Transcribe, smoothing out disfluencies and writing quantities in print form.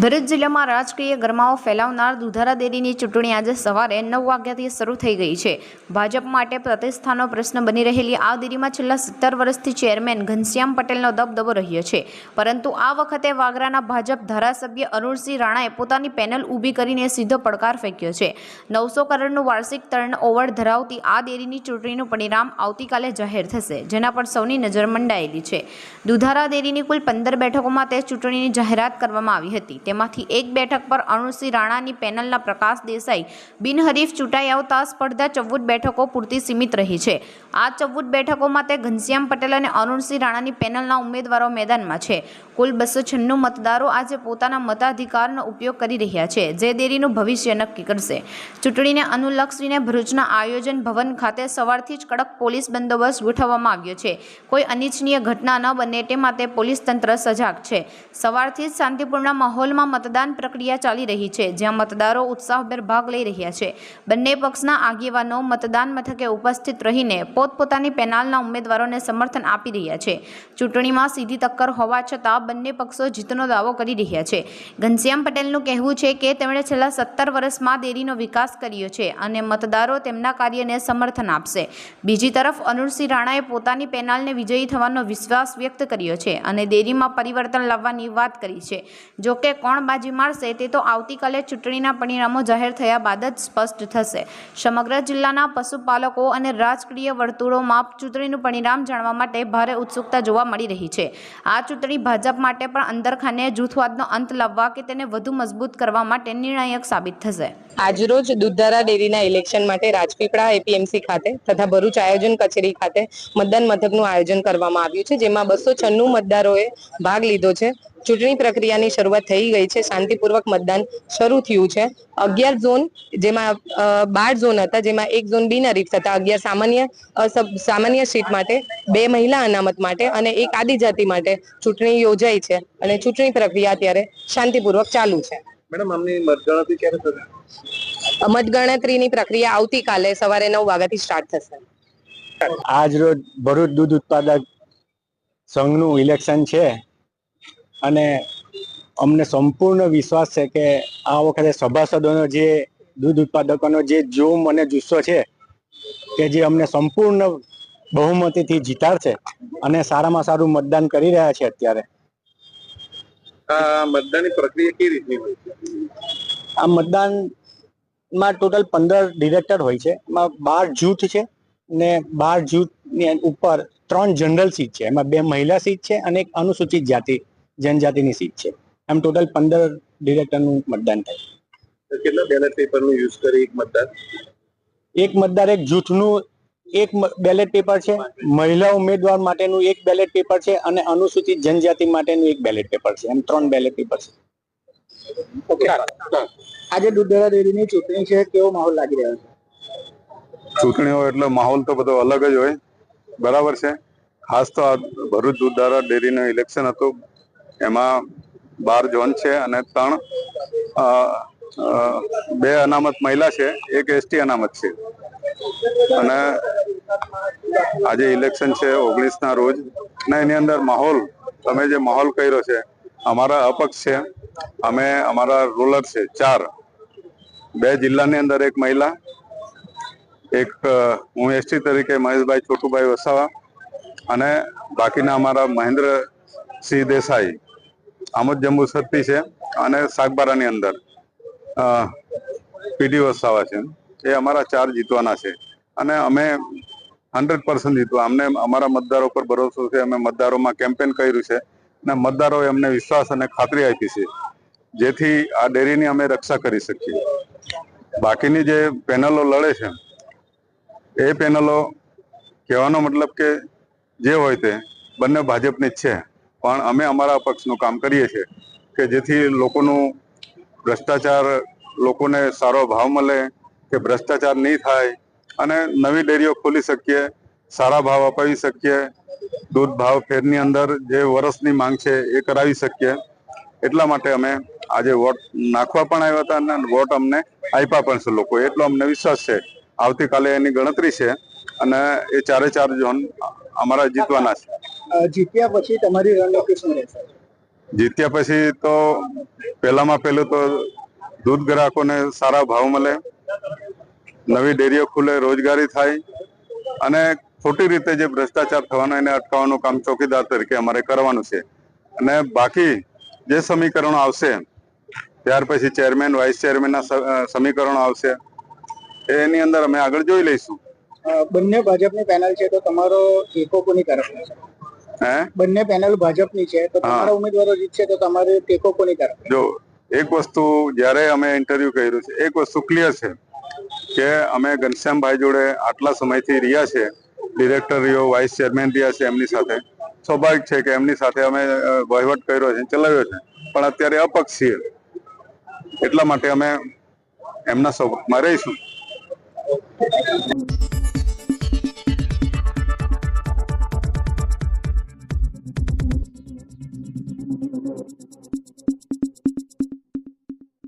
ભરૂચ જિલ્લામાં રાજકીય ગરમાવો ફેલાવનાર દુધારા ડેરીની ચૂંટણી આજે સવારે 9 વાગ્યાથી શરૂ થઈ ગઈ છે। ભાજપ માટે પ્રતિષ્ઠાનો પ્રશ્ન બની રહેલી આ ડેરીમાં છેલ્લા 17 વર્ષથી ચેરમેન ઘનશ્યામ પટેલનો દબદબો રહ્યો છે, પરંતુ આ વખતે વાગરાના ભાજપ ધારાસભ્ય અરુણસિંહ રાણાએ પોતાની પેનલ ઊભી કરીને સીધો પડકાર ફેંક્યો છે। 900 કરોડનું વાર્ષિક ટર્નઓવર ધરાવતી આ ડેરીની ચૂંટણીનું પરિણામ આવતીકાલે જાહેર થશે, જેના પર સૌની નજર મંડાયેલી છે। દુધારા ડેરીની કુલ 15 બેઠકોમાં તે ચૂંટણીની જાહેરાત કરવામાં આવી હતી। તેમાંથી એક બેઠક પર અરુણસિંહ રાણાની પેનલના પ્રકાશ દેસાઈ બિનહરીફ ચૂંટાઈ આવતા સ્પર્ધા 14 બેઠકો પૂરતી સીમિત રહી છે। આ 14 બેઠકોમાં તે ઘનશ્યામ પટેલ અને અરુણસિંહ રાણાની પેનલના ઉમેદવારો મેદાનમાં છે। કુલ 296 મતદારો આજે પોતાના મતાધિકારનો ઉપયોગ કરી રહ્યા છે, જે ડેરીનું ભવિષ્ય નક્કી કરશે। ચૂંટણીને અનુલક્ષીને ભરૂચના આયોજન ભવન ખાતે સવારથી જ કડક પોલીસ બંદોબસ્ત ગોઠવવામાં આવ્યો છે। કોઈ અનિચ્છનીય ઘટના ન બને તે માટે પોલીસ તંત્ર સજાગ છે। સવારથી જ શાંતિપૂર્ણ માહોલમાં મતદાન પ્રક્રિયા ચાલી રહી છે, જ્યાં મતદારો ઉત્સાહભેર ભાગ લઈ રહ્યા છે। બંને પક્ષના આગેવાનો મતદાન મથકે ઉપસ્થિત રહીને પોતપોતાની પેનલના ઉમેદવારોને સમર્થન આપી રહ્યા છે। ચૂંટણીમાં સીધી ટક્કર હોવા છતાં બંને પક્ષો જીતનો દાવો કરી રહ્યા છે। ઘનશ્યામ પટેલનું કહેવું છે કે તેમણે છેલ્લા 17 વર્ષમાં ડેરીનો વિકાસ કર્યો છે અને મતદારો તેમના કાર્યને સમર્થન આપશે। બીજી તરફ અરુણસિંહ રાણાએ પોતાની પેનલને વિજયી થવાનો વિશ્વાસ વ્યક્ત કર્યો છે અને ડેરીમાં પરિવર્તન લાવવાની વાત કરી છે। જો કે કોણ બાજી મારશે તે તો આવતીકાલે ચૂંટણીના પરિણામો જાહેર થયા બાદ જ સ્પષ્ટ થશે। સમગ્ર જિલ્લાના પશુપાલકો અને રાજકીય વર્તુળોમાં ચૂંટણીનું પરિણામ જાણવા માટે ભારે ઉત્સુકતા જોવા મળી રહી છે। આ ચૂંટણી ભાજપ માટે પણ અંદરખાને જૂથવાદનો અંત લાવવા કે તેને વધુ મજબૂત કરવા માટે નિર્ણાયક સાબિત થશે। આજરોજ દુધારા ડેરીના ઇલેક્શન માટે રાજપીપળા એપીએમસી ખાતે તથા ભરૂચ આયોજન કચેરી ખાતે મતદાન મથકનું આયોજન કરવામાં આવ્યું છે, જેમાં 296 મતદારોએ ભાગ લીધો છે। ચૂંટણી પ્રક્રિયાની શરૂઆત થઈ ગઈ છે। શાંતિપૂર્વક મતદાન શરૂ થયું છે। 11 ઝોન, જેમાં 12 ઝોન હતા, જેમાં એક ઝોન બિનહરીફ તથા 11 સામાન્ય સીટ માટે, 2 મહિલા અનામત માટે અને 1 આદિજાતિ માટે ચૂંટણી યોજાઈ છે અને ચૂંટણી પ્રક્રિયા અત્યારે શાંતિપૂર્વક ચાલુ છે। મેડમ, આમની મતગણતરી ક્યારે થશે? મતગણતરીની પ્રક્રિયા આવતીકાલે સવારે 9 વાગ્યાથી સ્ટાર્ટ થશે। આજ રોજ ભરૂચ દૂધ ઉત્પાદક સંઘનું ઇલેક્શન છે અને અમને સંપૂર્ણ વિશ્વાસ છે કે આ વખતે સભાસદોનો જે દૂધ ઉત્પાદકોનો જે જોમ અને જુસ્સો છે કે જે અમને સંપૂર્ણ બહુમતીથી જીતાડશે અને સારામાં સારું મતદાન કરી રહ્યા છે। અત્યારે આ મતદાનની પ્રક્રિયા કેવી રીતની હોય છે? આ મતદાનમાં ટોટલ 15 ડિરેક્ટર હોય છે, એમાં 12 જૂથ છે ને 12 જૂથની ઉપર 3 જનરલ સીટ છે, એમાં 2 મહિલા સીટ છે અને 1 અનુસૂચિત જાતિ જનજાતિની સીટ છે। એમ ટોટલ 15 ડિરેક્ટરનું મતદાન થાય। કેટલા બેલેટ પેપરનું યુઝ કરી એક મતદાર એક જૂથનું 1 બેલેટ પેપર છે, મહિલા ઉમેદવાર માટેનું 1 બેલેટ પેપર છે અને અનુસૂચિત જનજાતિ માટેનું 1 બેલેટ પેપર છે। એમ 3 બેલેટ પેપર છે। ઓકે, આજે દુધારા ડેરીની ચૂંટણી છે, કેવો માહોલ લાગી રહ્યો છે? ચૂંટણી હોય એટલે માહોલ તો બધો અલગ જ હોય, બરાબર છે। ખાસ તો આ ભરૂચ દુધારા ડેરીનું ઇલેક્શન હતું, એમાં 12 ઝોન છે અને 2 અનામત મહિલા છે, 1 એસટી અનામત છે અને આજે ઇલેક્શન છે 19ના રોજ ને એની અંદર માહોલ, તમે જે માહોલ કર્યો છે, અમારા અપક્ષ છે, અમે અમારા રૂલર છે 4, 2 જિલ્લાની અંદર 1 મહિલા, 1 હું એસટી તરીકે મહેશભાઈ છોટુભાઈ વસાવા અને બાકીના અમારા મહેન્દ્રસિંહ દેસાઈ આમોદ જંબુસરથી છે અને સાગબારાની અંદર પીડી વસાવા છે। એ અમારા 4 જીતવાના છે અને અમે 100% જીતવા। અમને અમારા મતદારો પર ભરોસો છે। અમે મતદારોમાં કેમ્પેન કર્યું છે અને મતદારોએ અમને વિશ્વાસ અને ખાતરી આપી છે, જેથી આ ડેરીની અમે રક્ષા કરી શકીએ। બાકીની જે પેનલો લડે છે એ પેનલો કહેવાનો મતલબ કે જે હોય તે બંને ભાજપની જ છે, પણ અમે અમારા પક્ષનું કામ કરીએ છીએ કે જેથી લોકોનું ભ્રષ્ટાચાર, લોકોને સારો ભાવ મળે, કે ભ્રષ્ટાચાર નહીં થાય અને નવી ડેરીઓ ખોલી શકીએ, સારા ભાવ અપાવી શકીએ, દૂધ ભાવ ફેરની અંદર જે વર્ષની માંગ છે એ કરાવી શકીએ। એટલા માટે અમે આજે વોટ નાખવા પણ આવ્યા હતા અને વોટ અમને આપ્યા પણ છે લોકો, એટલો અમને વિશ્વાસ છે। આવતીકાલે એની ગણતરી છે અને એ 4 ઝોન અમારા જીતવાના છે। જીત્યા પછી તમારી રણનીતિ શું રહેશે? જીત્યા પછી તો પહેલામાં પહેલું તો દૂધ ગ્રાહકોને સારા ભાવ મળે, નવી ડેરીઓ ખુલે, રોજગારી થાય અને ખોટી રીતે જે ભ્રષ્ટાચાર થવાનો એને અટકાવવાનું કામ ચોકીદાર તરીકે અમારે કરવાનું છે. અને બાકી જે સમીકરણો આવશે ત્યાર પછી ચેરમેન વાઇસ ચેરમેનના સમીકરણો આવશે એની અંદર અમે આગળ જોઈ લઈશું. બંને ભાજપની પેનલ છે તો તમારો ટેકો કોની તરફનો છે? બંને પેનલ ભાજપની છે તો તમારા ઉમેદવારો જીતશે તો તમારે ટેકો કોની તરફ? જો એક વસ્તુ જ્યારે અમે ઇન્ટરવ્યુ કર્યું છે, એક વસ્તુ ક્લિયર છે કે અમે ઘનશ્યામભાઈ જોડે આટલા સમયથી રહ્યા છે, ડિરેક્ટર રહ્યો, વાઇસ ચેરમેન રહ્યા છે, એમની સાથે સ્વાભાવિક છે કે એમની સાથે અમે વહીવટ કર્યો છે, ચલાવ્યો છે, પણ અત્યારે અપક્ષ છીએ એટલા માટે અમે એમના સપોર્ટમાં રહીશું.